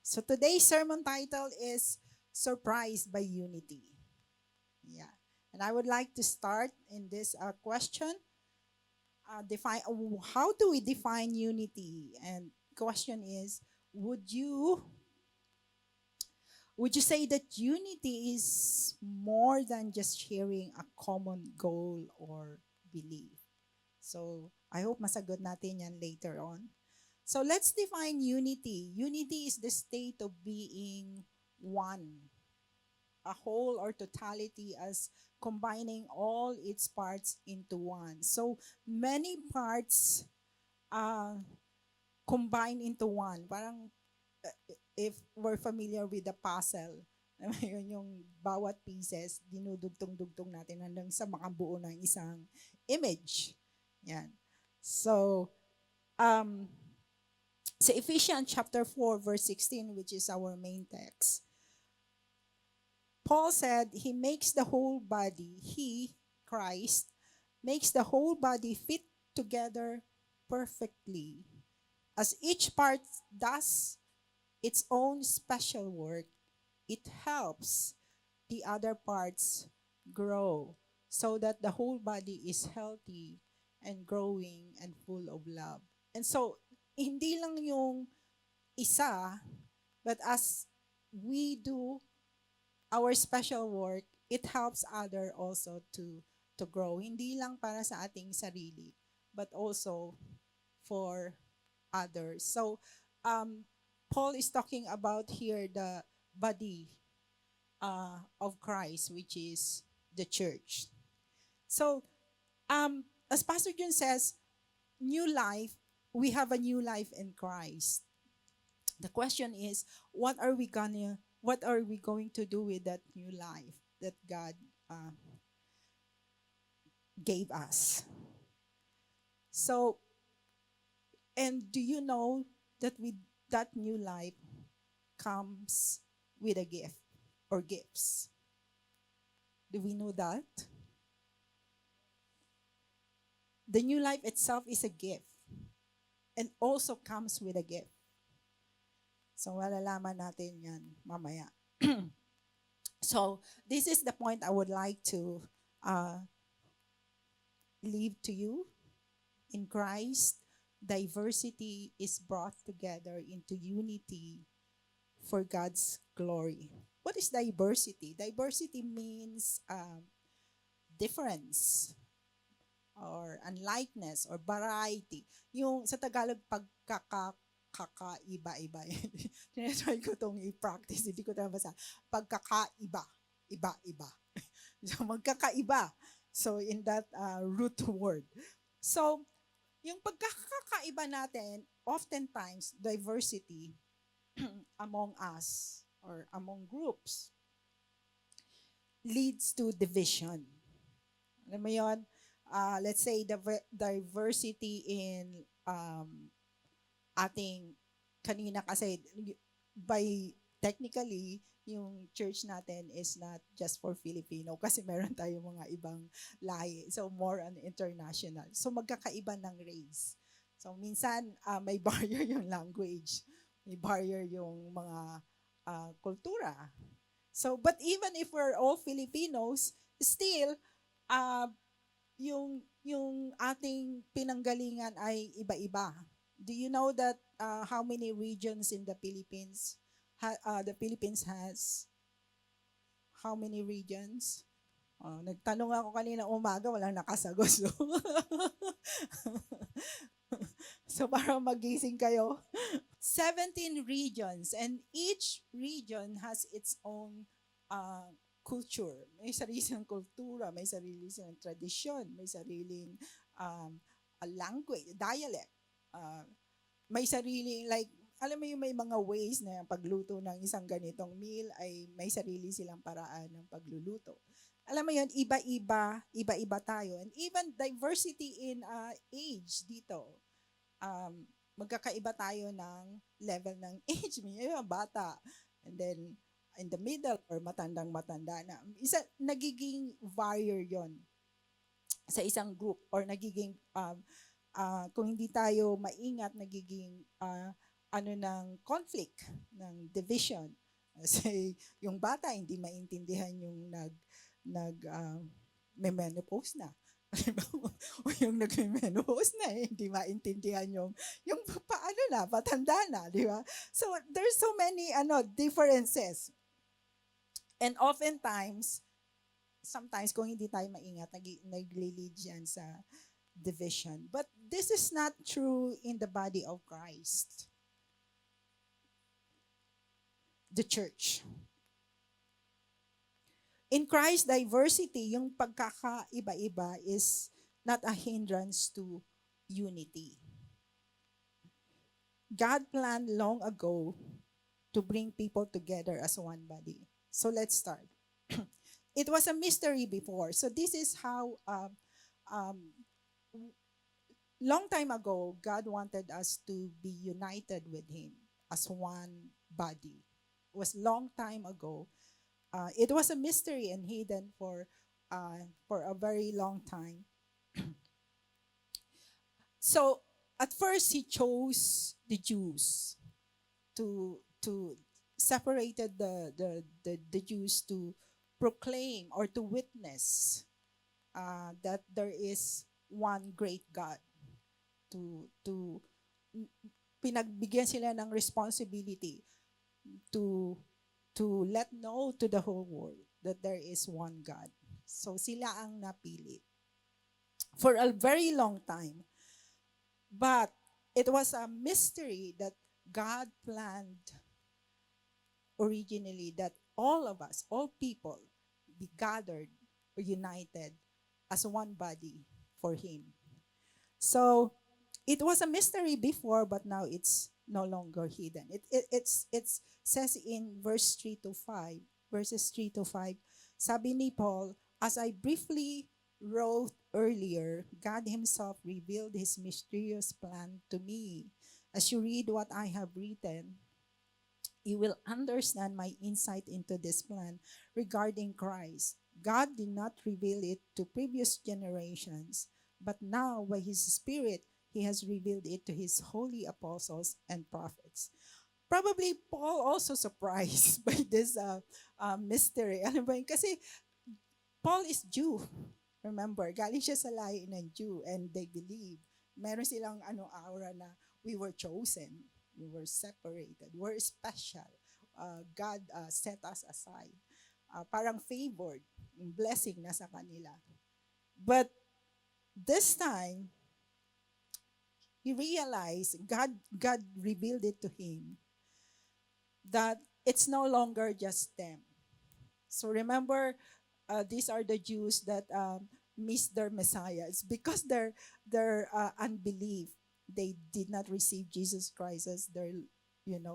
So today's sermon title is Surprised by Unity. Yeah. And I would like to start in this question. Define How do we define unity? And question is, would you would you say that unity is more than just sharing a common goal or belief? So I hope masagot natin yan later on. So let's define unity. Unity is the state of being one, a whole or totality as combining all its parts into one. So many parts uh, combine into one. Parang if we're familiar with the puzzle, yun yung bawat pieces, dinudugtong-dugtong natin hanggang sa makabuo ng isang image. Yan. So, um, sa Ephesians chapter 4, verse 16, which is our main text, Paul said he makes the whole body, he, Christ, makes the whole body fit together perfectly. As each part does its own special work, it helps the other parts grow so that the whole body is healthy and growing and full of love. And so, hindi lang yung isa, but as we do our special work, it helps other also to grow. Hindi lang para sa ating sarili, but also for others. So, um, Paul is talking about here the body of Christ, which is the church. So, as Pastor Jun says, new life, we have a new life in Christ. The question is, what are we going to do with that new life that God uh, gave us? So, and do you know that with that new life comes with a gift or gifts? Do we know that? The new life itself is a gift and also comes with a gift. So, malalaman natin yan mamaya. So, this is the point I would like to uh, leave to you. In Christ, diversity is brought together into unity for God's glory. What is diversity? Diversity means difference or unlikeness or variety. Yung sa Tagalog, kakaiba-iba. Tinatry ko itong i-practice, hindi ko talaga basa. Pagkakaiba, iba-iba. So, magkakaiba. So, in that root word. So, yung pagkakaiba natin, oftentimes, diversity among us or among groups leads to division. Alam mo yun? Let's say the diversity in ating kanina kasi by technically yung church natin is not just for Filipino kasi meron tayong mga ibang lahi. So more on international. So magkakaiba ng race. So minsan may barrier yung language. May barrier yung mga kultura. So but even if we're all Filipinos, still uh, yung ating pinanggalingan ay iba-iba. Do you know that how many regions in the Philippines? The Philippines has how many regions? Nagtanong ako kanina umaga, walang nakasagot. So, so para magising kayo. 17 regions and each region has its own culture. May sariling kultura, may sariling tradisyon, may sariling language, dialect. Uh, may sariling, like, alam mo yung may mga ways na pagluto ng isang ganitong meal ay may sarili silang paraan ng pagluluto. Alam mo yun, iba-iba tayo. And even diversity in age dito. Magkakaiba tayo ng level ng age. May mga bata. And then, in the middle or matandang-matanda na. Nagiging barrier yon sa isang group or nagiging kung hindi tayo maingat, nagiging ng conflict, ng division. Kasi yung bata hindi maintindihan yung may menopause na. O yung nag-menopause na, hindi maintindihan yung paano na, patanda na, di ba? So there's so many differences. And oftentimes, sometimes kung hindi tayo maingat, nag-lead yan sa division. But this is not true in the body of Christ, the church. In Christ, diversity, yung pagkakaiba-iba is not a hindrance to unity. God planned long ago to bring people together as one body. So let's start. It was a mystery before. So this is how, um, long time ago, God wanted us to be united with Him as one body. It was long time ago. It was a mystery and hidden for a very long time. So at first he chose the Jews to separated the Jews to proclaim or to witness that there is one great God. To pinagbigyan sila ng responsibility to let know to the whole world that there is one God. So sila ang napili for a very long time. But it was a mystery that God planned originally that all of us, all people, be gathered or united as one body for Him. So it was a mystery before, but now it's no longer hidden. It's says in verses 3 to 5, sabi ni Paul, as I briefly wrote earlier, God Himself revealed His mysterious plan to me. As you read what I have written, you will understand my insight into this plan regarding Christ. God did not reveal it to previous generations, but now by His Spirit, He has revealed it to His holy apostles and prophets. Probably Paul also surprised by this mystery. Ano ba yun? Kasi Paul is Jew. Remember, galing siya sa lahi ng Jew and they believe. Meron silang aura na we were chosen, we were separated, we're special. God set us aside. Parang favored, blessing na sa kanila. But this time, he realized, God revealed it to him, that it's no longer just them. So remember, these are the Jews that missed their Messiah. It's because their unbelief. They did not receive Jesus Christ as their,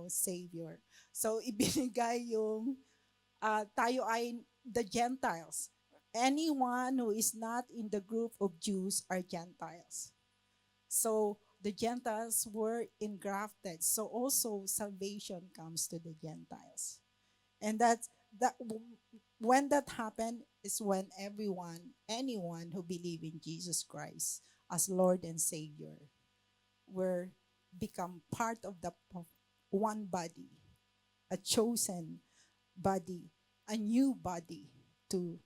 Savior. So ibinigay yung tayo ay the Gentiles. Anyone who is not in the group of Jews are Gentiles. So the Gentiles were engrafted. So also salvation comes to the Gentiles. And that when that happened is when anyone who believe in Jesus Christ as Lord and Savior were become part of the one body, a chosen body, a new body to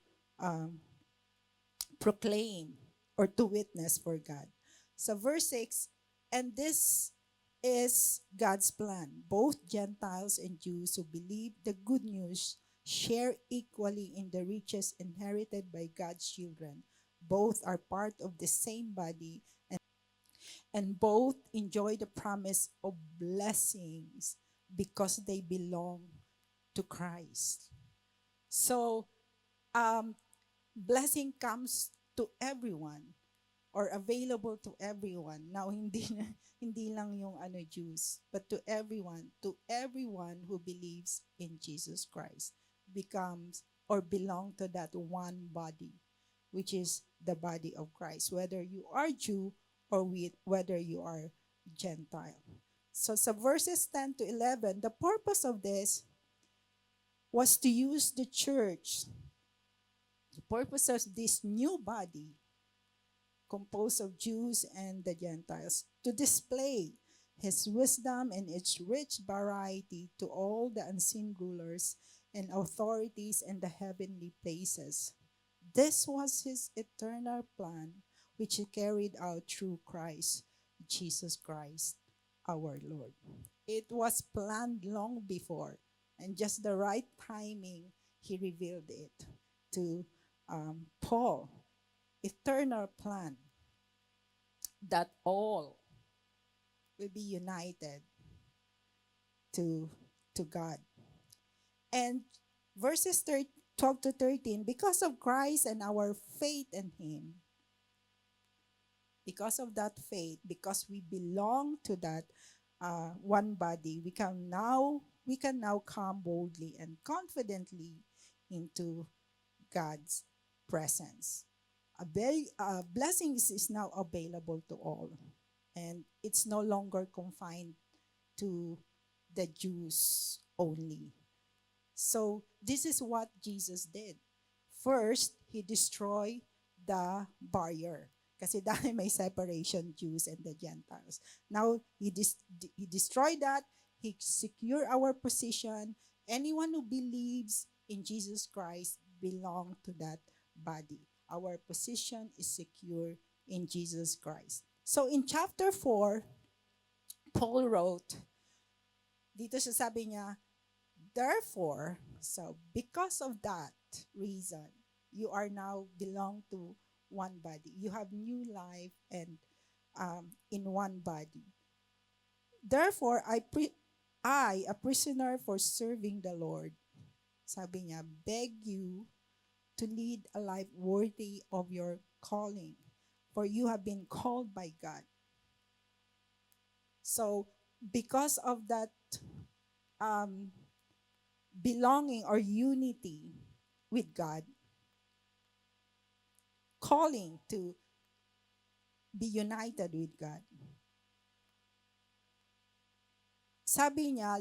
proclaim or to witness for God. So verse 6, and this is God's plan. Both Gentiles and Jews who believe the good news share equally in the riches inherited by God's children. Both are part of the same body, and both enjoy the promise of blessings because they belong to Christ. So, blessing comes to everyone or available to everyone. Now, hindi lang yung Jews, but to everyone who believes in Jesus Christ becomes or belong to that one body, which is the body of Christ, whether you are Jew or whether you are Gentile. So sa verses 10 to 11, the purpose of this was to use the church, the purpose of this new body composed of Jews and the Gentiles, to display his wisdom and its rich variety to all the unseen rulers and authorities in the heavenly places. This was his eternal plan, which he carried out through Christ, Jesus Christ, our Lord. It was planned long before, and just the right timing, he revealed it to Paul. Eternal plan that all will be united to, to God. And verses 12 to 13, because of Christ and our faith in him, because of that faith, because we belong to that one body, we can now come boldly and confidently into God's presence. Blessings is now available to all, and it's no longer confined to the Jews only. So this is what Jesus did. First, he destroyed the barrier. Kasi dahil may separation, Jews and the Gentiles. Now, he destroyed that. He secured our position. Anyone who believes in Jesus Christ belong to that body. Our position is secure in Jesus Christ. So in chapter 4, Paul wrote, dito siya sabi niya, therefore, so because of that reason, you are now belong to one body. You have new life and in one body. Therefore, I, a prisoner for serving the Lord, sabi niya, beg you to lead a life worthy of your calling, for you have been called by God. So, because of that um, belonging or unity with God, calling to be united with God, sabi niya,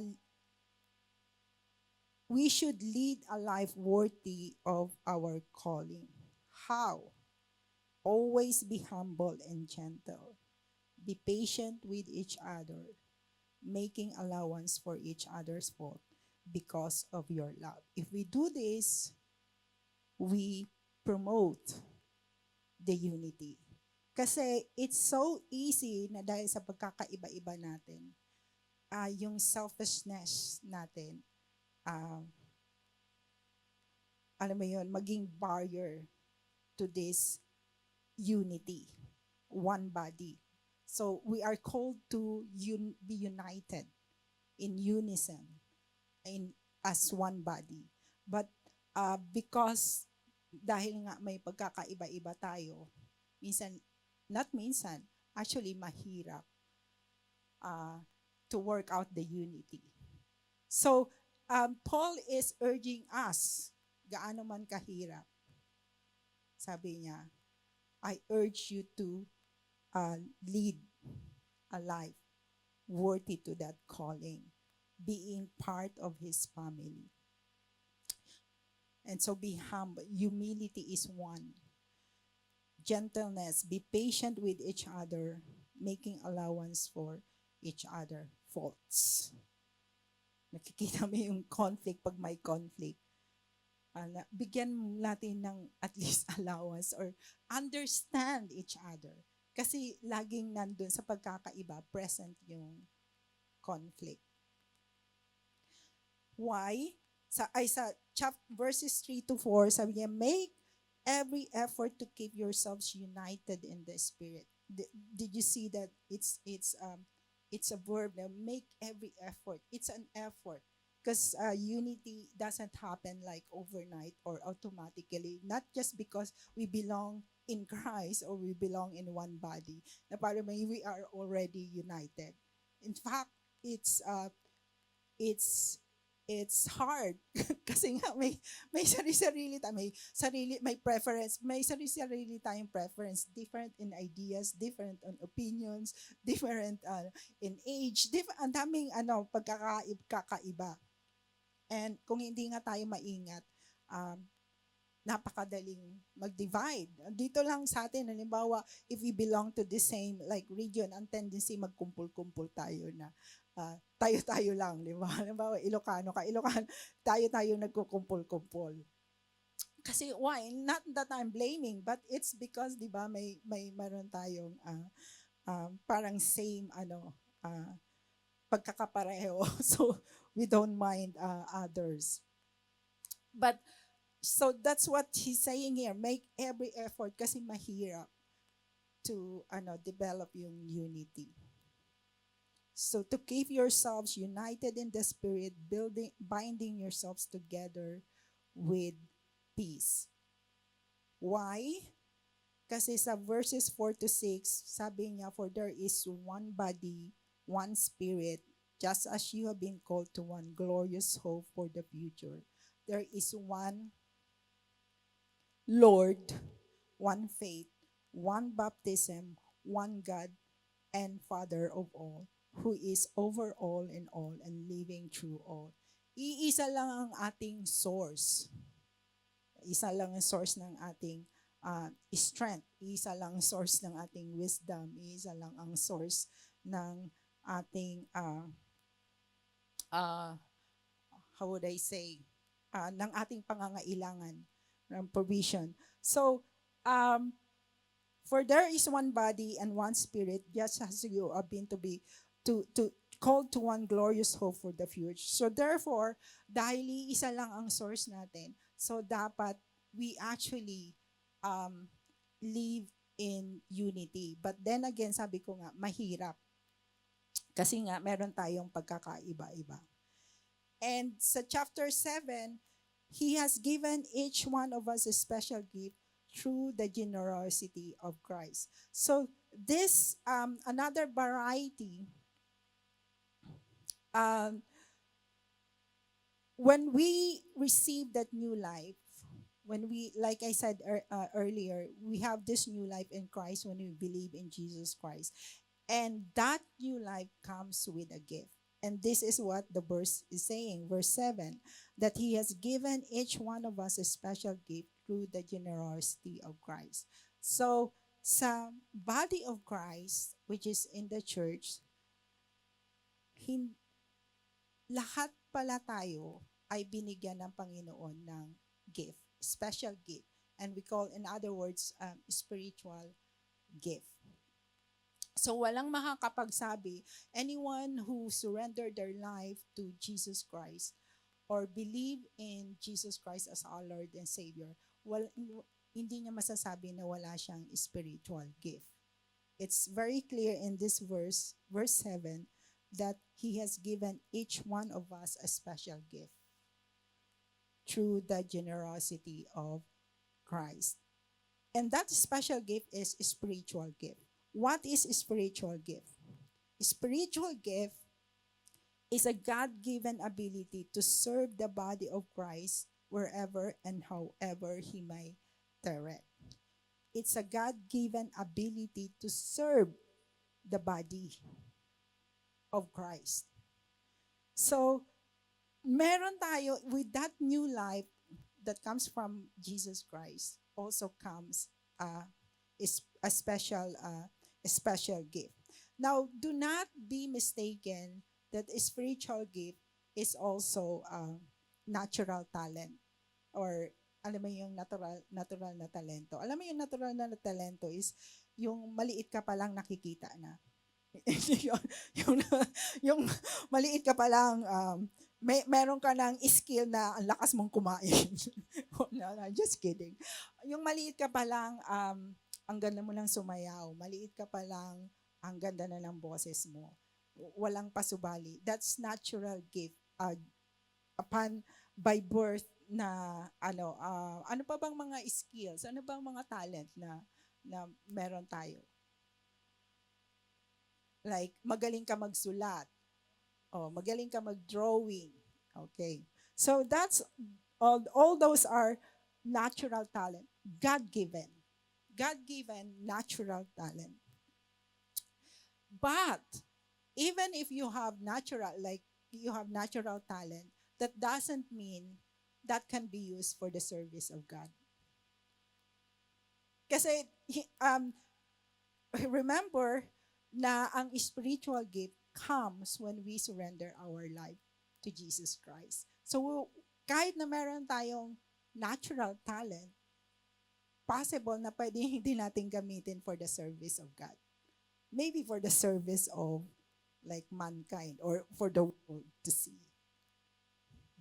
we should lead a life worthy of our calling. How? Always be humble and gentle. Be patient with each other, making allowance for each other's fault because of your love. If we do this, we promote the unity. Kasi it's so easy na dahil sa pagkakaiba-iba natin, yung selfishness natin, alam mo yun, maging barrier to this unity, one body. So we are called to be united in unison, as one body. But because dahil nga may pagkakaiba-iba tayo, not minsan, actually mahirap to work out the unity. So, Paul is urging us, gaano man kahirap, sabi niya, I urge you to lead a life worthy to that calling, being part of his family. And so be humble. Humility is one. Gentleness, be patient with each other, making allowance for each other faults. Nakikita mo yung conflict pag may conflict. Bigyan natin ng at least allowance or understand each other. Kasi laging nandun sa pagkakaiba, present yung conflict. Why? Sa verses 3 to 4, sabi niya, make every effort to keep yourselves united in the Spirit. Did you see that it's a verb na make every effort. It's an effort. Because unity doesn't happen like overnight or automatically. Not just because we belong in Christ or we belong in one body. Na parang we are already united. In fact, it's hard kasi nga may sarili-sarili tayo, may preference, may sarili-sarili tayong preference, different in ideas, different on opinions, different in age, ang daming pagkakaiba. And kung hindi nga tayo maingat, napakadaling mag-divide. Dito lang sa atin, halimbawa, if we belong to the same like region, ang tendency magkumpul-kumpul tayo na tayo-tayo lang, di ba? Halimbawa, Ilocano ka, Ilocano, tayo-tayo nagkukumpul-kumpul. Kasi why? Not that I'm blaming, but it's because, di ba, may meron tayong parang same pagkakapareho. So we don't mind others. But so that's what he's saying here. Make every effort kasi mahirap to develop yung unity. So to keep yourselves united in the spirit, binding yourselves together with peace. Why? Kasi sa verses 4 to 6, sabi niya, for there is one body, one spirit, just as you have been called to one glorious hope for the future. There is one Lord, one faith, one baptism, one God and Father of all, who is over all in all and living through all. Iisa lang ang ating source. Isa lang ang source ng ating strength. Isa lang ang source ng ating wisdom. Isa lang ang source ng ating how would I say, ng ating pangangailangan, ng provision. So, for there is one body and one spirit, just as you have been to called to one glorious hope for the future. So therefore, dahil isa lang ang source natin, so dapat we actually live in unity. But then again, sabi ko nga, mahirap. Kasi nga, meron tayong pagkakaiba-iba. And sa chapter 7, He has given each one of us a special gift through the generosity of Christ. So this, another variety, when we receive that new life, when we, like I said earlier, we have this new life in Christ when we believe in Jesus Christ. And that new life comes with a gift. And this is what the verse is saying, verse 7, that He has given each one of us a special gift through the generosity of Christ. So, sa body of Christ, which is in the church, lahat pala tayo ay binigyan ng Panginoon ng gift, special gift. And we call, in other words, spiritual gift. So walang makakapagsabi, anyone who surrendered their life to Jesus Christ or believe in Jesus Christ as our Lord and Savior, hindi niya masasabi na wala siyang spiritual gift. It's very clear in this verse 7, that He has given each one of us a special gift through the generosity of Christ. And that special gift is a spiritual gift. What is a spiritual gift? A spiritual gift is a God-given ability to serve the body of Christ wherever and however He may direct. It's a God-given ability to serve the body of Christ. So, meron tayo, with that new life that comes from Jesus Christ, also comes a special gift. Now, do not be mistaken that a spiritual gift is also natural talent, or alam mo yung natural na talento. Alam mo yung natural na talento is yung maliit ka pa lang nakikita na. yung maliit ka pa lang, meron ka ng skill na ang lakas mong kumain. No, just kidding. Yung maliit ka pa lang, ang ganda mo lang sumayaw. Maliit ka pa lang, ang ganda na ng boses mo. Walang pasubali. That's natural gift. By birth na ano pa bang mga skills? Ano bang mga talent na meron tayo? Like, magaling ka magsulat. Magaling ka mag-drawing. Okay. So that's all those are natural talent. God-given. God-given natural talent. But even if you have natural talent, that doesn't mean that can be used for the service of God. Kasi, remember na ang spiritual gift comes when we surrender our life to Jesus Christ. So, kahit na meron tayong natural talent, possible na pwede hindi natin gamitin for the service of God. Maybe for the service of like mankind or for the world to see.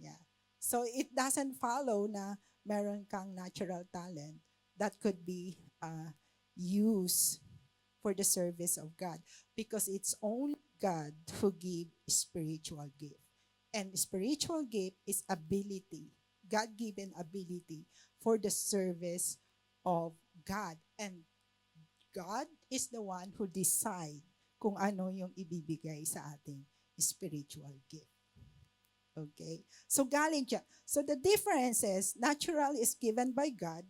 Yeah. So it doesn't follow na meron kang natural talent that could be used for the service of God because it's only God who give spiritual gift. And spiritual gift is ability, God-given ability for the service of God. And God is the one who decide kung ano yung ibibigay sa ating spiritual gift. Okay? So galing dyan. So the difference is, natural is given by God,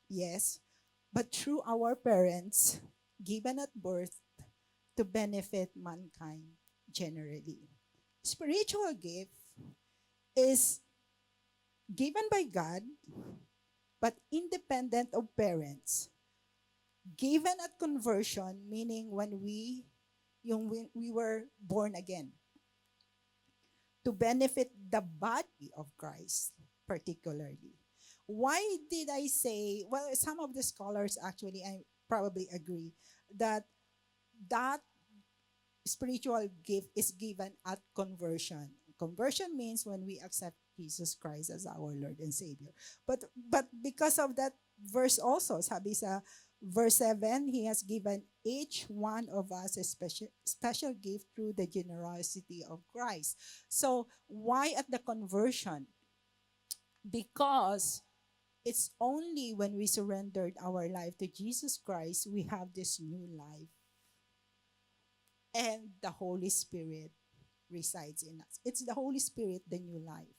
yes, but through our parents, given at birth to benefit mankind generally. Spiritual gift is given by God, but independent of parents. Given at conversion, meaning when we were born again, to benefit the body of Christ, particularly. Why did I say, well, some of the scholars actually, I probably agree, that that spiritual gift is given at conversion. Conversion means when we accept Jesus Christ as our Lord and Savior. But because of that verse also, sabi sa verse 7, He has given each one of us a special gift through the generosity of Christ. So why at the conversion? Because it's only when we surrendered our life to Jesus Christ, we have this new life. And the Holy Spirit resides in us. It's the Holy Spirit, the new life,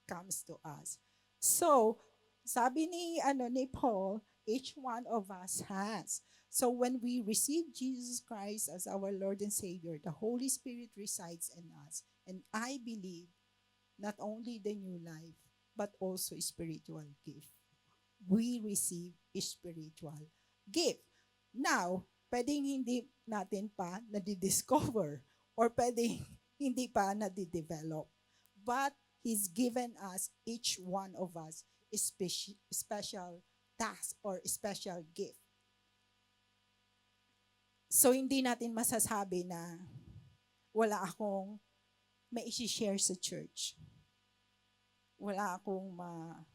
comes to us. So, sabi ni Paul, each one of us has. So when we receive Jesus Christ as our Lord and Savior, the Holy Spirit resides in us. And I believe not only the new life, but also spiritual gift. We receive spiritual gift. Now, pwedeng hindi natin pa nadidiscover or pwedeng hindi pa nadidevelop. But He's given us, each one of us, a special task or special gift. So, hindi natin masasabi na wala akong may isi-share sa church. Wala akong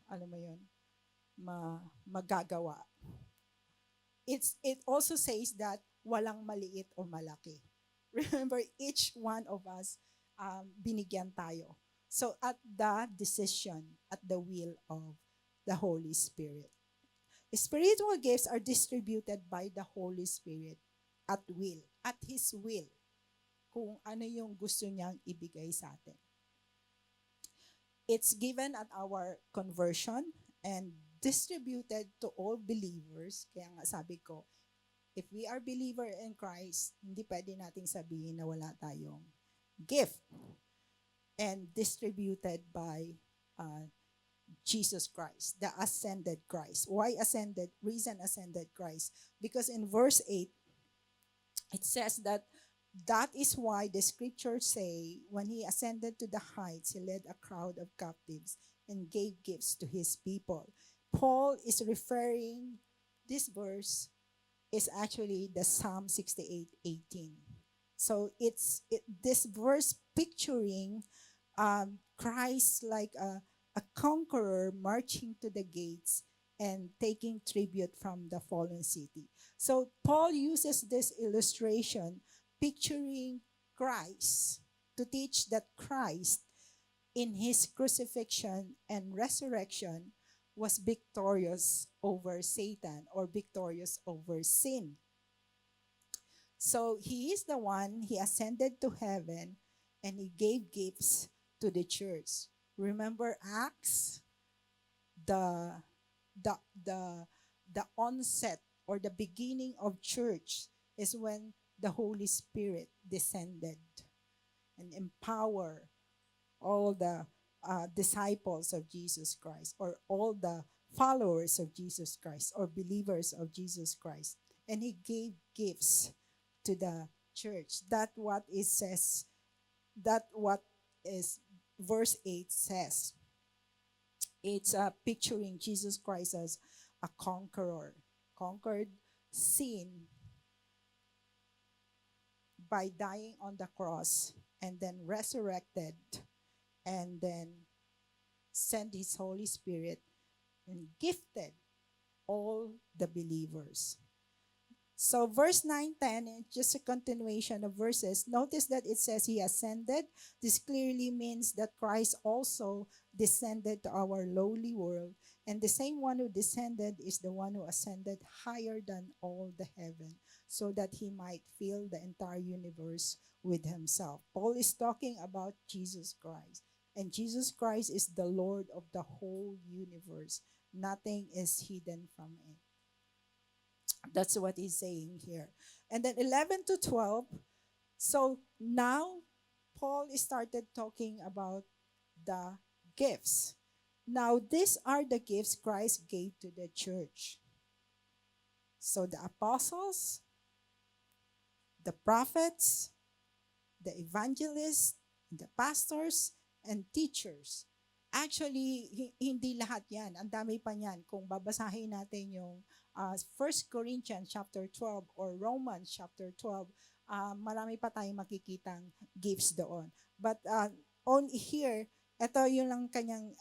ano mo yun, magagawa. It also says that walang maliit o malaki. Remember, each one of us, binigyan tayo. So at the decision, at the will of the Holy Spirit. Spiritual gifts are distributed by the Holy Spirit at will, at His will, kung ano yung gusto niyang ibigay sa atin. It's given at our conversion and distributed to all believers. Kaya nga sabi ko, if we are believer in Christ, hindi pwede nating sabihin na wala tayong gift. And distributed by Jesus Christ, the ascended Christ. Why ascended? Reason ascended Christ. Because in verse 8, it says that is why the scriptures say, when He ascended to the heights, He led a crowd of captives and gave gifts to His people. Paul is referring, this verse is actually the Psalm 68:18. So this verse picturing Christ like a conqueror marching to the gates and taking tribute from the fallen city. So Paul uses this illustration picturing Christ to teach that Christ in His crucifixion and resurrection was victorious over Satan or victorious over sin. So He is the one, He ascended to heaven and He gave gifts to the church. Remember Acts? The the the the onset or the beginning of church is when the Holy Spirit descended and empower all the disciples of Jesus Christ or all the followers of Jesus Christ or believers of Jesus Christ. And he gave gifts to the church. That what it says, that what is verse 8 says. It's picturing Jesus Christ as a conqueror, conquered sin by dying on the cross and then resurrected and then sent his Holy Spirit and gifted all the believers. So verse 9, 10, and just a continuation of verses. Notice that it says he ascended. This clearly means that Christ also descended to our lowly world. And the same one who descended is the one who ascended higher than all the heaven, so that he might fill the entire universe with himself. Paul is talking about Jesus Christ. And Jesus Christ is the Lord of the whole universe. Nothing is hidden from it. That's what he's saying here. And then 11 to 12. So now Paul started talking about the gifts. Now these are the gifts Christ gave to the church. So the apostles, the prophets, the evangelists, the pastors, and teachers. Actually, hindi lahat yan. Ang dami pa yan. Kung babasahin natin yung 1 Corinthians chapter 12 or Romans chapter 12, marami pa tayong makikitang gifts doon. But on here, ito yung lang kanyang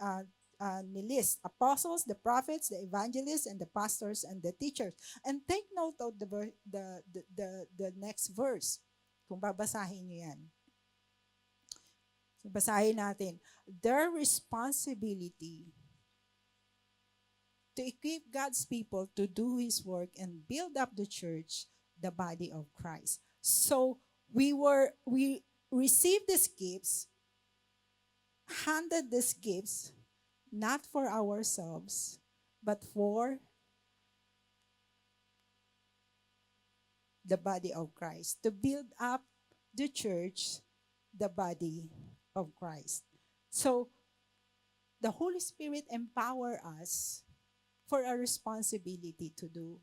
nilist. Apostles, the prophets, the evangelists, and the pastors, and the teachers. And take note of the next verse. Kung babasahin nyo yan. Basahin natin. Their responsibility to equip God's people to do His work and build up the church, the body of Christ. So we received these gifts, handed these gifts, not for ourselves, but for the body of Christ, to build up the church, the body of Christ. So, the Holy Spirit empower us for a responsibility to do.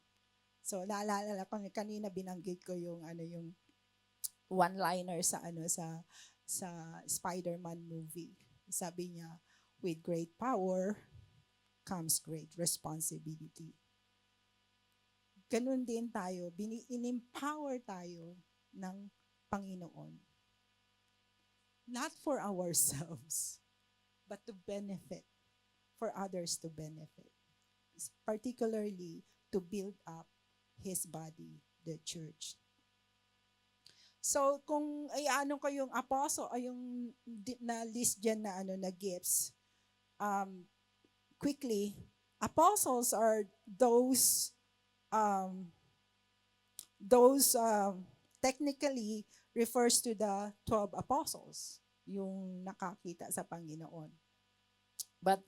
So, naalala ko kanina binanggit ko yung yung one-liner sa sa Spider-Man movie. Sabi niya, with great power comes great responsibility. Ganun din tayo, in-empower tayo ng Panginoon. Not for ourselves, but to benefit, for others to benefit. Particularly to build up His body, the church. So, kung ano ko yung apostle, ay yung na-list dyan na gifts, quickly, apostles are those technically refers to the 12 apostles, yung nakakita sa Panginoon. But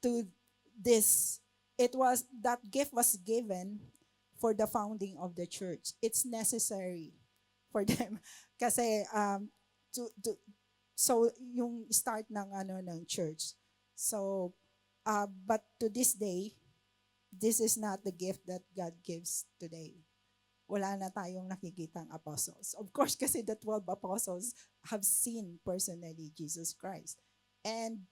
to this, that gift was given for the founding of the church. It's necessary for them kasi so yung start ng church. So but to this day, this is not the gift that God gives today. Wala na tayong nakikitang apostles. Of course, kasi the 12 apostles have seen personally Jesus Christ. And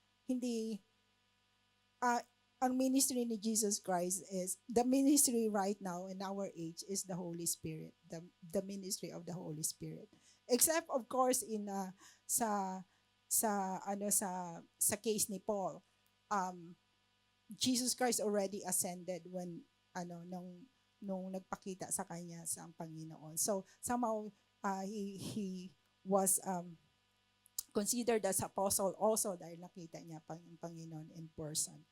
ang ministry ni Jesus Christ is, the ministry right now in our age is the Holy Spirit, the ministry of the Holy Spirit. Except, of course, in sa case ni Paul, Jesus Christ already ascended when nung nagpakita sa kanya sa Panginoon. So somehow he was considered as apostle also dahil nakita niya ang Panginoon in person.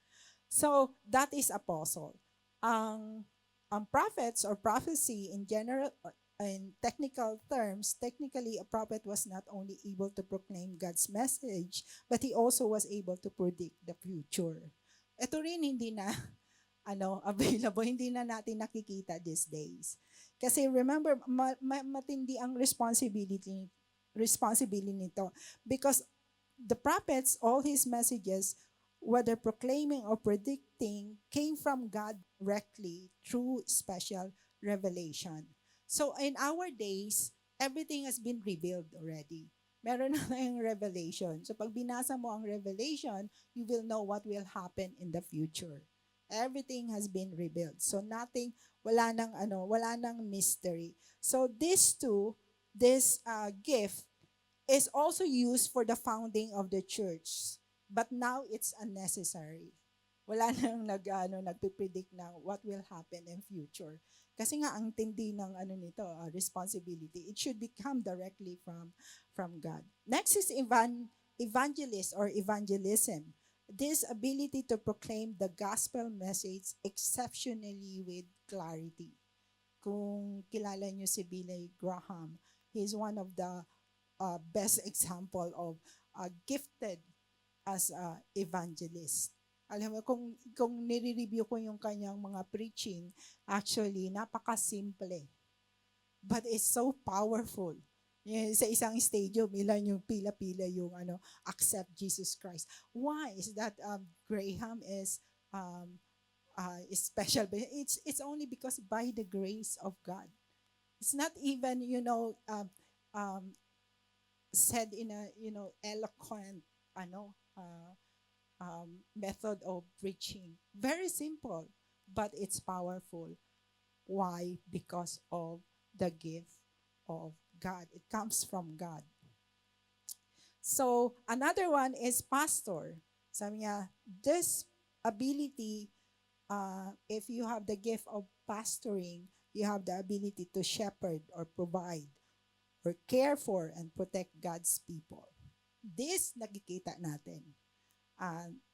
So that is apostle. Ang prophets or prophecy in general, in technical terms, technically a prophet was not only able to proclaim God's message, but he also was able to predict the future. Ito rin hindi na available, hindi na natin nakikita these days. Kasi remember, matindi ang responsibility nito. Because the prophets, all his messages whether proclaiming or predicting, came from God directly through special revelation. So in our days, everything has been revealed already. Meron na tayong revelation. So pag binasa mo ang revelation, you will know what will happen in the future. Everything has been revealed. So nothing, wala nang mystery. So this gift is also used for the founding of the church. But now it's unnecessary. Wala nang nagpe-predict na what will happen in future. Kasi nga ang tindi ng responsibility. It should become directly from God. Next is evangelist or evangelism. This ability to proclaim the gospel message exceptionally with clarity. Kung kilala niyo si Billy Graham, he's one of the best example of gifted as a evangelist. Alam mo, kung nire-review ko yung kanyang mga preaching, actually, napaka-simple. But it's so powerful. Sa isang stadium, ilan yung pila-pila yung accept Jesus Christ. Why is that Graham is special? But it's only because by the grace of God. It's not even, said in a, eloquent, method of preaching. Very simple, but it's powerful. Why? Because of the gift of God. It comes from God. So, another one is pastor. Sabi niya, this ability, if you have the gift of pastoring, you have the ability to shepherd or provide or care for and protect God's people. This nakikita natin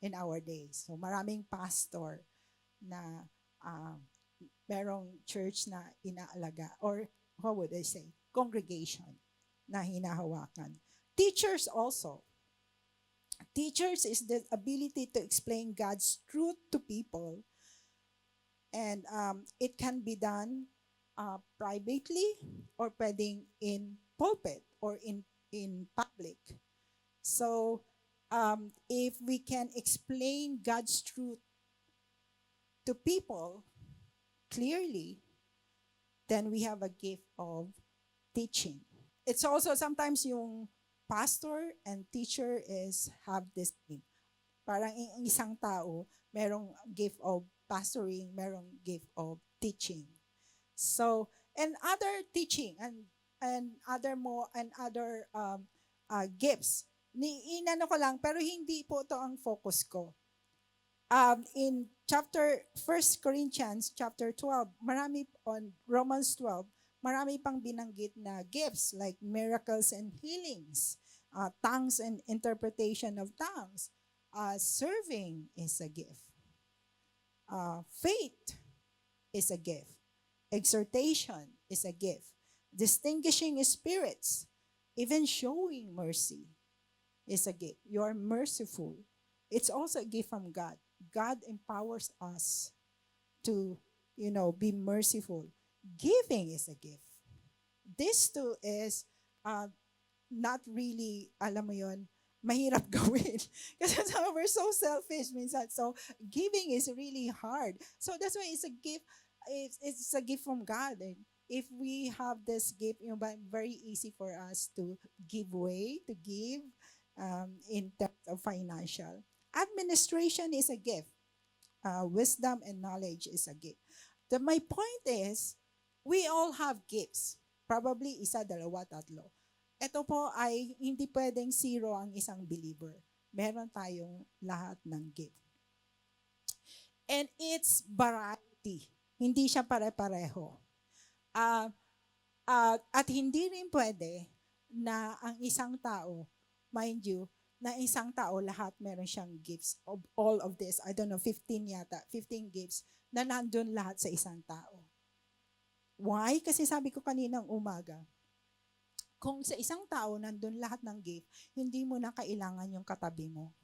in our days. So maraming pastor na merong church na inaalaga or how would I say, congregation na hinahawakan. Teachers also. Teachers is the ability to explain God's truth to people, and it can be done privately or pwedeng in pulpit or in public. So if we can explain God's truth to people clearly, then we have a gift of teaching. It's also sometimes yung pastor and teacher have this thing. Parang isang tao, merong gift of pastoring, merong gift of teaching. So, and other teaching and other gifts. Inano ko lang, pero hindi po ito ang focus ko. In chapter 1 Corinthians chapter 12, Romans 12, marami pang binanggit na gifts like miracles and healings, tongues and interpretation of tongues. Serving is a gift. Faith is a gift. Exhortation is a gift. Distinguishing spirits, even showing mercy is a gift. You are merciful. It's also a gift from God. God empowers us to, be merciful. Giving is a gift. This too is not really, alam mo yon, mahirap gawin. Kasi we're so selfish minsan. So giving is really hard. So that's why it's a gift. It's a gift from God. And if we have this gift, very easy for us to give way, to give in terms of financial. Administration is a gift. Wisdom and knowledge is a gift. My point is, we all have gifts. Probably isa, dalawa, tatlo. Ito po ay hindi pwedeng zero ang isang believer. Meron tayong lahat ng gift. And it's variety. Hindi siya pare-pareho. At hindi rin pwede na ang isang tao, mind you, na isang tao lahat meron siyang gifts of all of this. I don't know, 15 yata, 15 gifts na nandun lahat sa isang tao. Why? Kasi sabi ko kaninang umaga, kung sa isang tao nandun lahat ng gift, hindi mo na kailangan yung katabi mo.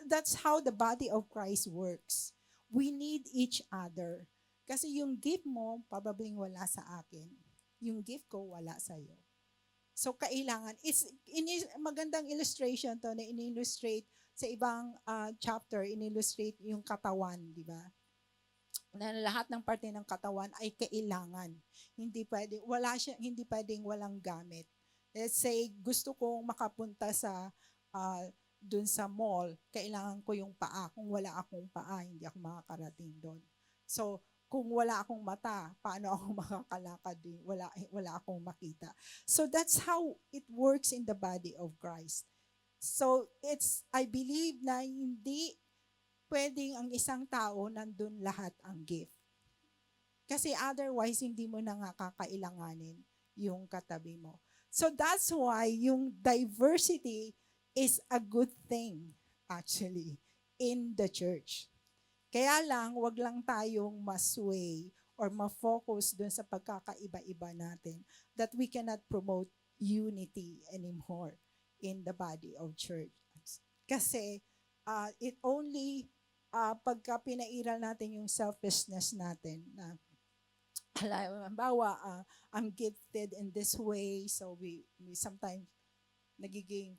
That's how the body of Christ works. We need each other. Kasi yung gift mo, probably wala sa akin. Yung gift ko, wala sa iyo. So kailangan, magandang illustration to na in-illustrate sa ibang chapter, in-illustrate yung katawan, di ba? Na lahat ng parte ng katawan ay kailangan. Hindi pwedeng walang gamit. Let's say, gusto kong makapunta sa dun sa mall, kailangan ko yung paa. Kung wala akong paa, hindi ako makakarating doon. So, kung wala akong mata, paano ako makakalakad din? Wala akong makita. So that's how it works in the body of Christ. So I believe na hindi pwedeng ang isang tao nandun lahat ang gift. Kasi otherwise, hindi mo na nga kakailanganin yung katabi mo. So that's why yung diversity is a good thing actually in the church. Kaya lang, wag lang tayong masway or ma-focus dun sa pagkakaiba-iba natin that we cannot promote unity anymore in the body of church. Kasi it only pagka pinairal natin yung selfishness natin na halimbawa, I'm gifted in this way, so we sometimes nagiging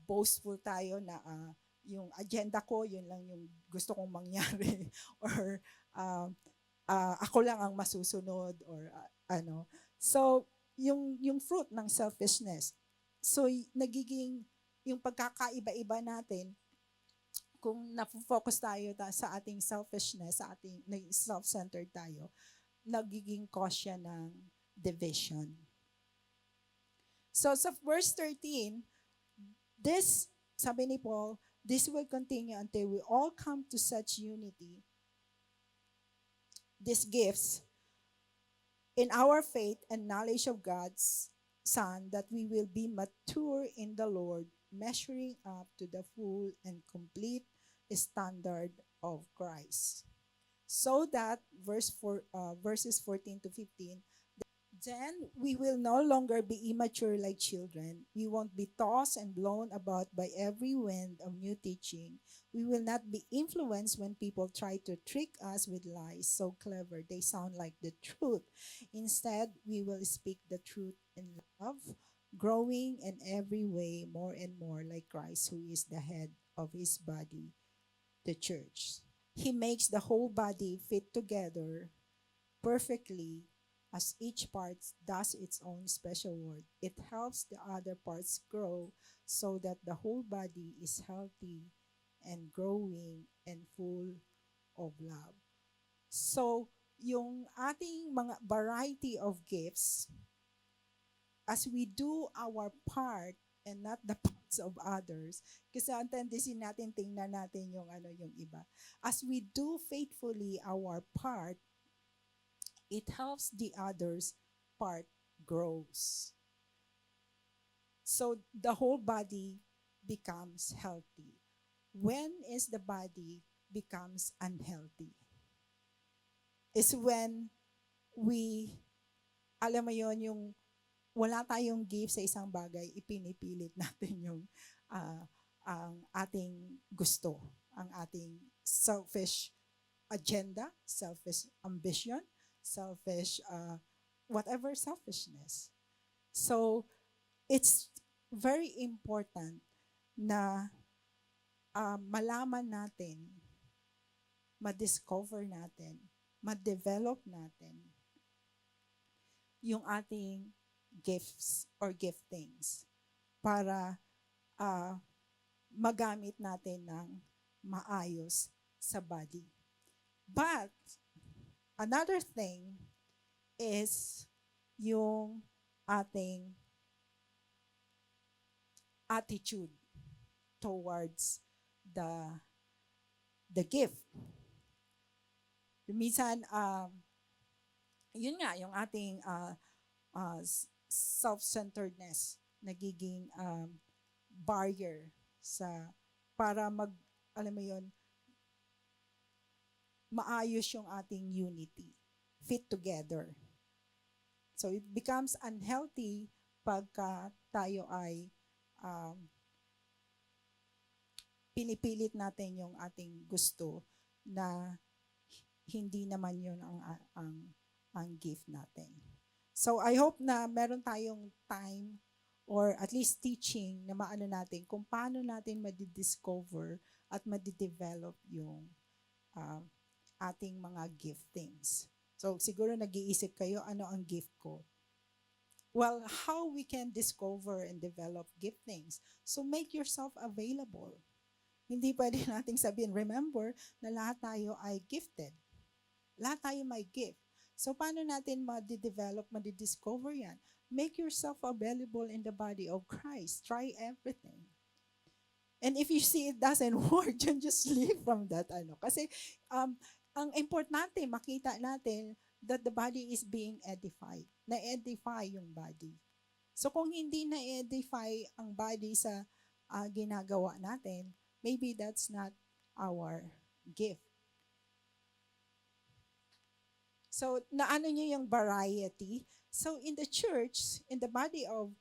boastful tayo na yung agenda ko, yun lang yung gusto kong mangyari or uh, ako lang ang masusunod or ano. So, yung fruit ng selfishness. So, nagiging yung pagkakaiba-iba natin, kung na-focus tayo sa ating selfishness, sa ating self-centered tayo, nagiging cause siya ng division. So sa verse 13, sabi ni Paul, this will continue until we all come to such unity, these gifts, in our faith and knowledge of God's Son, that we will be mature in the Lord, measuring up to the full and complete standard of Christ. So that, verses 14 to 15, then we will no longer be immature like children. We won't be tossed and blown about by every wind of new teaching. We will not be influenced when people try to trick us with lies so clever they sound like the truth. Instead, we will speak the truth in love, growing in every way more and more like Christ, who is the head of his body, the church. He makes the whole body fit together perfectly as each part does its own special work. It helps the other parts grow so that the whole body is healthy and growing and full of love. So, yung ating mga variety of gifts, as we do our part and not the parts of others, kasi ang tendency natin, tingnan natin yung iba. As we do faithfully our part, it helps the others' part grows. So the whole body becomes healthy. When is the body becomes unhealthy? Is when we, alam mo yon, yung wala tayong gift sa isang bagay, ipinipilit natin yung ang ating gusto, ang ating selfish agenda, selfish ambition, selfish, whatever selfishness. So, it's very important na malaman natin, ma-discover natin, ma-develop natin yung ating gifts or giftings para magamit natin ng maayos sa body. But, another thing is yung ating attitude towards the gift. Minsan, yun nga, yung ating self-centeredness nagiging barrier para alam mo yun, maayos yung ating unity, fit together. So it becomes unhealthy pagka tayo ay pinipilit natin yung ating gusto na hindi naman yun ang gift natin. So I hope na meron tayong time or at least teaching na maano natin kung paano natin madidiscover at madidevelop yung uh, ating mga giftings. So siguro nag-iisip kayo, ano ang gift ko? Well, how we can discover and develop giftings. So make yourself available. Hindi pwede nating sabihin, remember na lahat tayo ay gifted. Lahat tayo may gift. So paano natin ma-develop, ma-discover yan? Make yourself available in the body of Christ. Try everything. And if you see it doesn't work, then just leave from that. Kasi ang importante, makita natin that the body is being edified. Na-edify yung body. So kung hindi na-edify ang body sa ginagawa natin, maybe that's not our gift. So naano niyo yung variety. So in the church, in the body of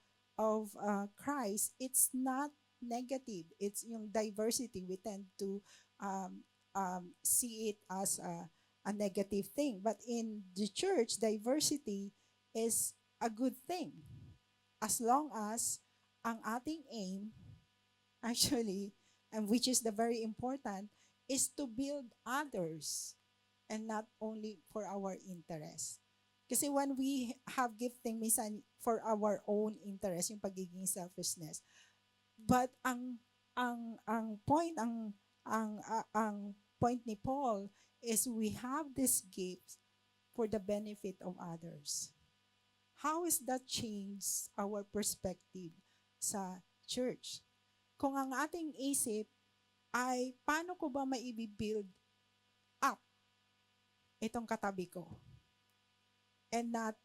Christ, it's not negative. It's yung diversity. We tend to see it as a negative thing. But in the church, diversity is a good thing. As long as ang ating aim, actually, and which is the very important, is to build others and not only for our interest. Kasi when we have gifting, minsan for our own interest, yung pagiging selfishness. But ang point ang point ni Paul is we have this gift for the benefit of others. How is that change our perspective sa church? Kung ang ating isip ay paano ko ba maibi-build up itong katabi ko? And not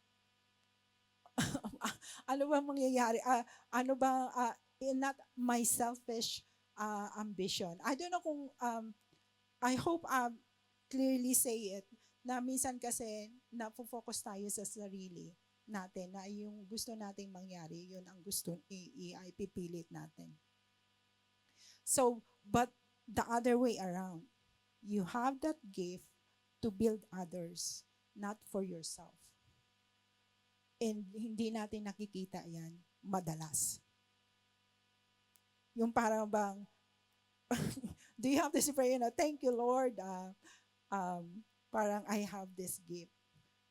ano ba mangyayari? Ano ba not my selfish ambition. I don't know kung I hope clearly say it na minsan kasi na-focus tayo sa sarili natin na yung gusto nating mangyari, yun ang gusto ipipilit natin. So, but the other way around, you have that gift to build others, not for yourself. And hindi natin nakikita yan madalas. Yung parang bang, do you have this prayer na, thank you Lord, parang I have this gift.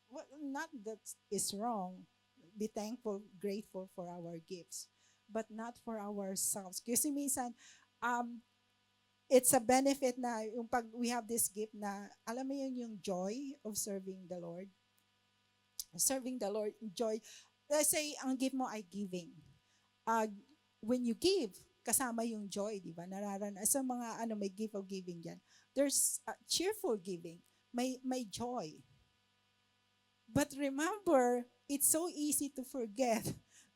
Well, not that is wrong. Be thankful, grateful for our gifts, but not for ourselves. Kasi minsan, it's a benefit na yung pag we have this gift na, alam mo yun yung joy of serving the Lord. Serving the Lord, joy. Let's say, ang gift mo ay giving. When you give, kasama yung joy, di ba? Nararanasan sa mga may gift of giving diyan. There's cheerful giving, may joy. But remember, it's so easy to forget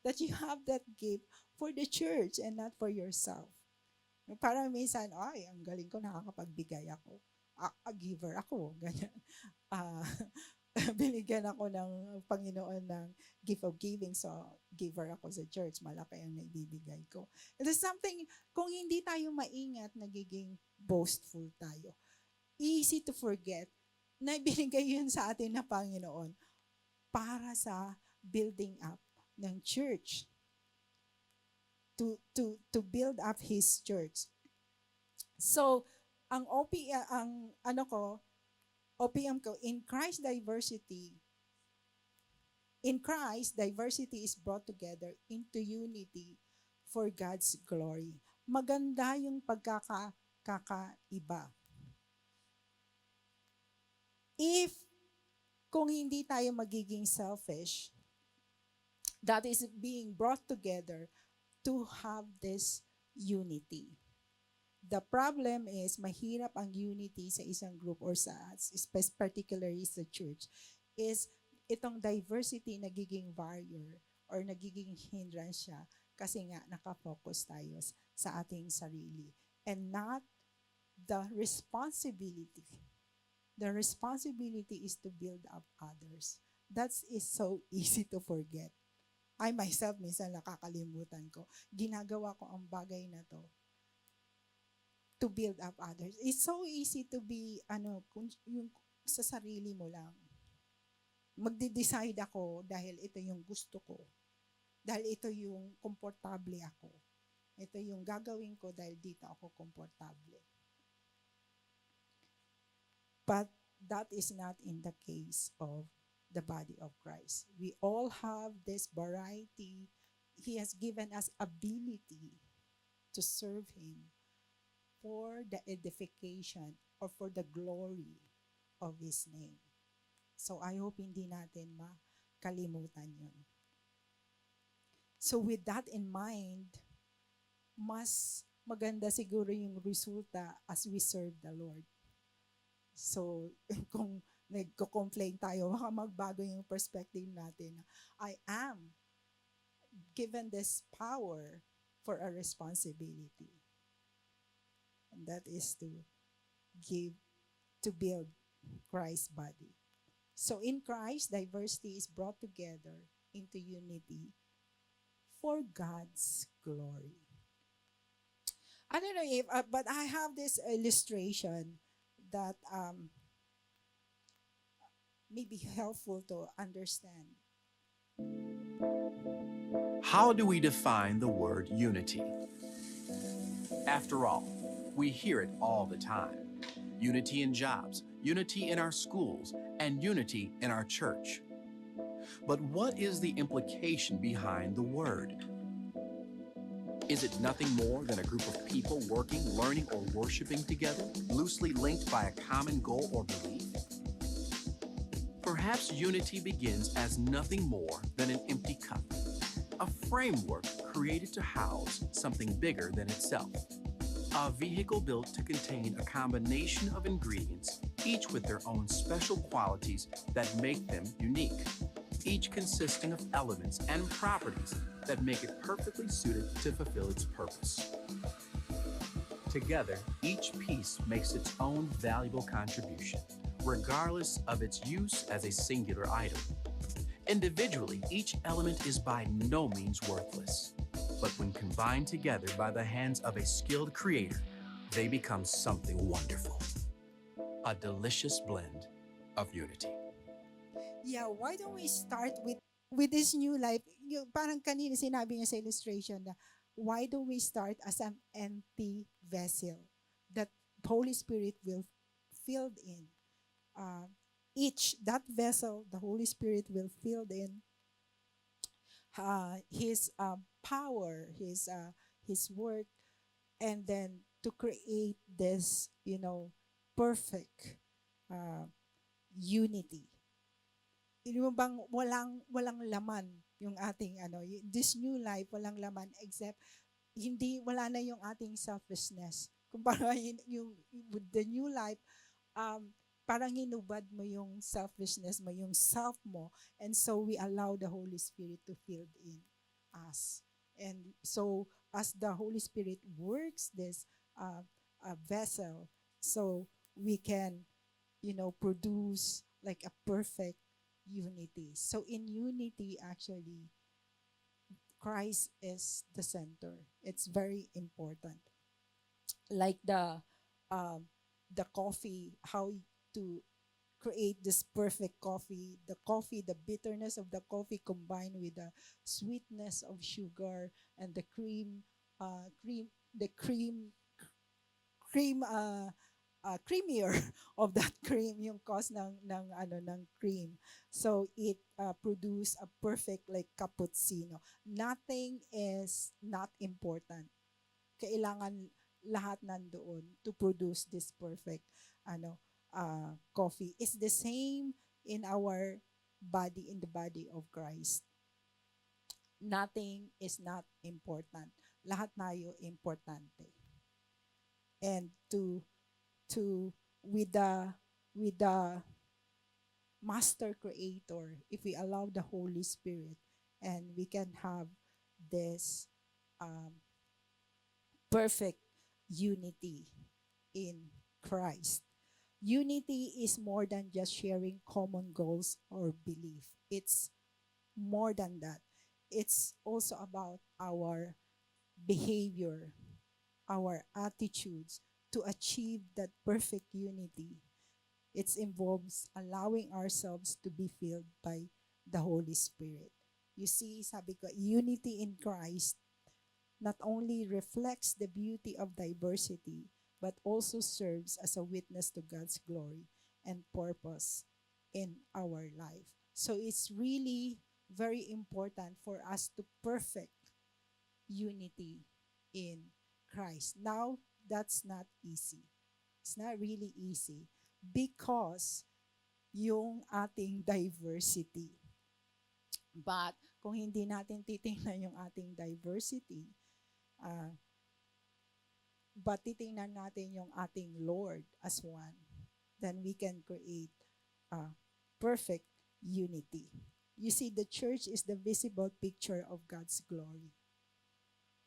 that you have that gift for the church and not for yourself. Parang minsan, ay, ang galing ko, nakakapagbigay ako. A giver ako, ganyan. Binigyan ako ng Panginoon ng gift of giving, so giver ako sa church, malaki ang naibibigay ko. And there's something, kung hindi tayo maingat, nagiging boastful tayo. Easy to forget na binigay yun sa atin na Panginoon para sa building up ng church. To build up His church. So, ang OPM ko, in Christ, diversity is brought together into unity for God's glory. Maganda yung pagkakaiba. Kung hindi tayo magiging selfish, that is being brought together to have this unity. The problem is, mahirap ang unity sa isang group or particularly sa church, is itong diversity nagiging barrier or nagiging hindrance siya kasi nga nakafocus tayo sa ating sarili and not the responsibility. The responsibility is to build up others. That is so easy to forget. I myself, minsan nakakalimutan ko. Ginagawa ko ang bagay na to build up others. It's so easy to be, yung sa sarili mo lang. Magde-decide ako dahil ito yung gusto ko. Dahil ito yung komportable ako. Ito yung gagawin ko dahil dito ako komportable. But that is not in the case of the body of Christ. We all have this variety. He has given us ability to serve Him for the edification or for the glory of His name. So I hope hindi natin makalimutan yun. So with that in mind, mas maganda siguro yung resulta as we serve the Lord. So kung nagko-complain tayo, baka magbago yung perspective natin. I am given this power for a responsibility. And that is to build Christ's body. So in Christ, diversity is brought together into unity for God's glory. I don't know if, but I have this illustration that may be helpful to understand. How do we define the word unity? After all, we hear it all the time. Unity in jobs, unity in our schools, and unity in our church. But what is the implication behind the word? Is it nothing more than a group of people working, learning, or worshiping together, loosely linked by a common goal or belief? Perhaps unity begins as nothing more than an empty cup, a framework created to house something bigger than itself. A vehicle built to contain a combination of ingredients, each with their own special qualities that make them unique, each consisting of elements and properties that make it perfectly suited to fulfill its purpose. Together, each piece makes its own valuable contribution, regardless of its use as a singular item. Individually, each element is by no means worthless. But when combined together by the hands of a skilled creator, they become something wonderful. A delicious blend of unity. Yeah, why don't we start with this new life? Yung, parang kanina sinabi niya sa illustration na, why don't we start as an empty vessel that Holy Spirit will fill in? That vessel, the Holy Spirit will fill in His power, His work, and then to create this, perfect unity. Yung bang walang laman yung ating this new life, walang laman except wala na yung ating selfishness. Kumpara with the new life, parang hinubad mo yung selfishness mo, yung self mo, and so we allow the Holy Spirit to fill in us. And so as the Holy Spirit works this vessel, so we can produce like a perfect unity. So in unity, actually, Christ is the center. It's very important. Like the coffee, how to create this perfect coffee. The bitterness of the coffee combined with the sweetness of sugar and the creamier of that cream, yung cause ng cream. So it produce a perfect like cappuccino. Nothing is not important. Kailangan lahat nandoon to produce this perfect coffee. It's the same in our body, in the body of Christ. Nothing is not important. Lahat tayo importante. And with the master creator, if we allow the Holy Spirit, and we can have this perfect unity in Christ. Unity is more than just sharing common goals or belief. It's more than that. It's also about our behavior, our attitudes to achieve that perfect unity. It involves allowing ourselves to be filled by the Holy Spirit. You see, sabi ko, unity in Christ not only reflects the beauty of diversity, but also serves as a witness to God's glory and purpose in our life. So it's really very important for us to perfect unity in Christ. Now, that's not easy. It's not really easy because yung ating diversity. But kung hindi natin titingnan yung ating diversity, uh, but titingnan natin yung ating Lord as one, then we can create perfect unity. You see, the church is the visible picture of God's glory.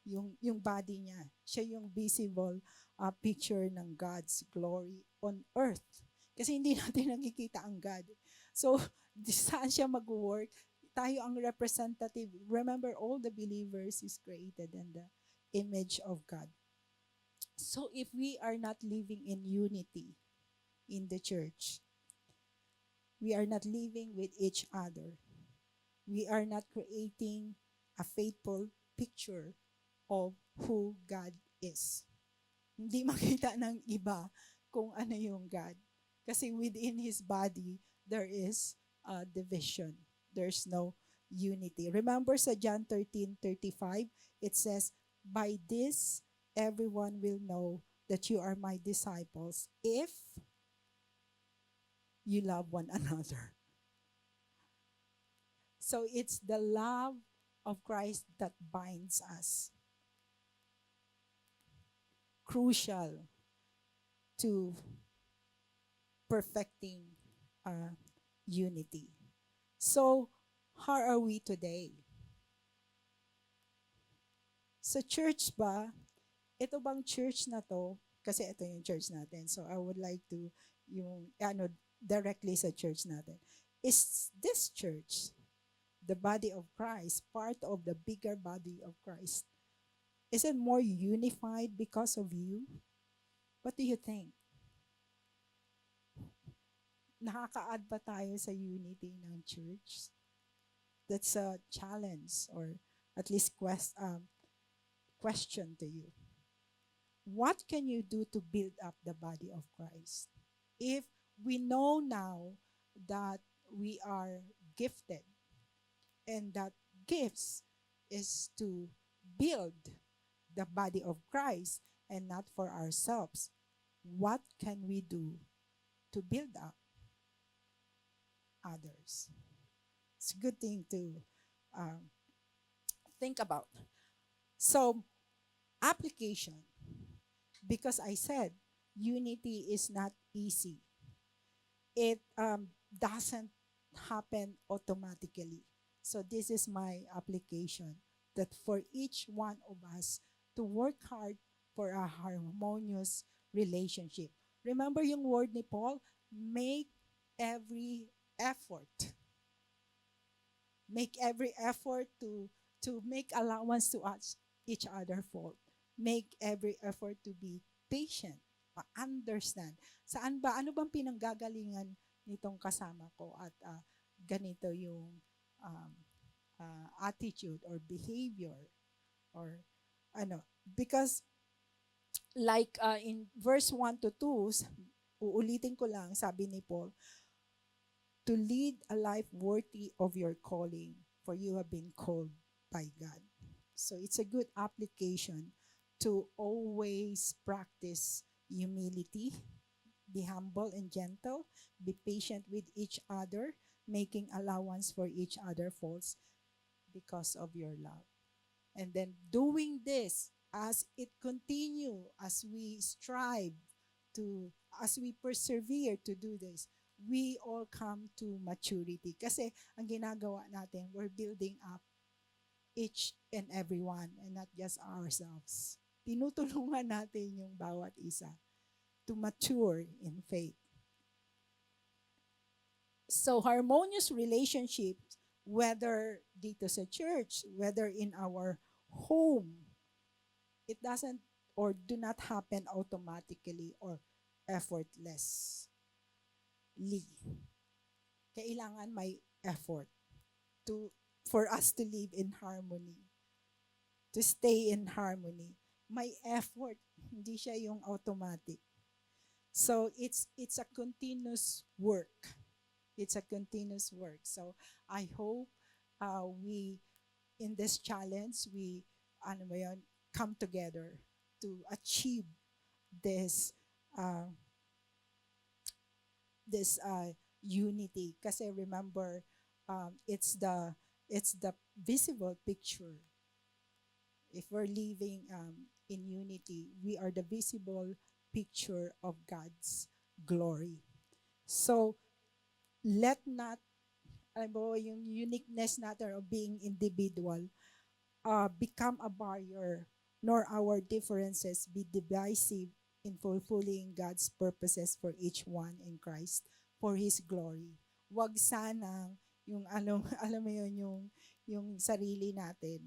Yung body niya, siya yung visible picture ng God's glory on earth. Kasi hindi natin nakikita ang God. So, saan siya mag-work? Tayo ang representative. Remember, all the believers is created in the image of God. So, if we are not living in unity in the church, we are not living with each other. We are not creating a faithful picture of who God is. Hindi makita ng iba kung ano yung God. Kasi within His body, there is a division. There's no unity. Remember sa John 13:35, it says, "By this, everyone will know that you are my disciples if you love one another." So it's the love of Christ that binds us. Crucial to perfecting unity. So, how are we today? Sa church ba, ito bang church na to, kasi ito yung church natin, so I would like to, directly sa church natin. Is this church, the body of Christ, part of the bigger body of Christ? Is it more unified because of you? What do you think? Nakaka-add ba tayo sa unity ng church? That's a challenge or at least question to you. What can you do to build up the body of Christ? If we know now that we are gifted and that gifts is to build the body of Christ and not for ourselves, what can we do to build up others? It's a good thing to think about. So, application. Because I said, unity is not easy. It doesn't happen automatically. So this is my application, that for each one of us to work hard for a harmonious relationship. Remember yung word ni Paul? Make every effort. Make every effort to make allowance to us, each other fault. Make every effort to be patient, understand. Saan ba, ano bang pinanggagalingan nitong kasama ko at ganito yung attitude or behavior or because like in verse 1 to 2, uulitin ko lang, sabi ni Paul, to lead a life worthy of your calling, for you have been called by God. So it's a good application to always practice humility, be humble and gentle, be patient with each other, making allowance for each other faults because of your love. And then doing this as it continue, as we strive to, as we persevere to do this, we all come to maturity. Kasi ang ginagawa natin, we're building up each and every one and not just ourselves. Tinutulungan natin yung bawat isa to mature in faith. So harmonious relationships, whether dito sa church, whether in our home, it doesn't or do not happen automatically or effortlessly. Kailangan may effort to for us to live in harmony, to stay in harmony. May effort, hindi siya yung automatic. So it's a continuous work. It's a continuous work. So I hope we in this challenge we ano ba yun, come together to achieve this uh, unity. Kasi remember, it's the visible picture. If we're living in unity, we are the visible picture of God's glory. So let not, alam mo, yung uniqueness natin of being individual become a barrier, nor our differences be divisive in fulfilling God's purposes for each one in Christ for His glory. Wag sanang yung ano, alam mo yun, yung sarili natin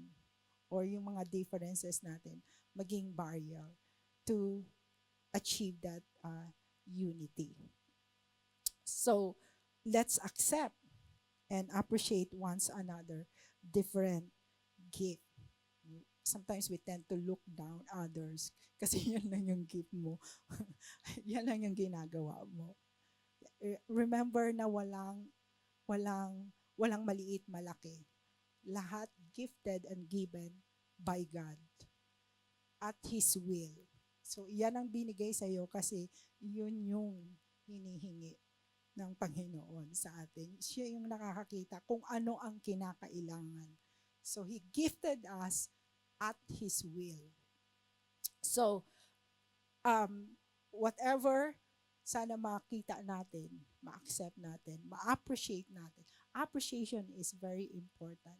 or yung mga differences natin maging barrier to achieve that unity. So, let's accept and appreciate one another different gift. Sometimes we tend to look down others kasi yan lang yung gift mo. Yan lang yung ginagawa mo. Remember na walang maliit malaki. Lahat gifted and given by God at His will. So, yan ang binigay sa iyo kasi yun yung hinihingi ng Panginoon sa atin. Siya yung nakakakita kung ano ang kinakailangan. So, He gifted us at His will. So, whatever sana makita natin, ma-accept natin, ma-appreciate natin. Appreciation is very important.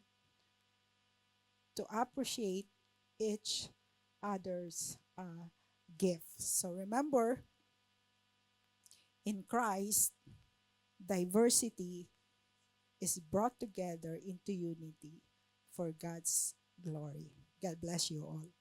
To appreciate each other's gifts. So remember, in Christ, diversity is brought together into unity for God's glory. God bless you all.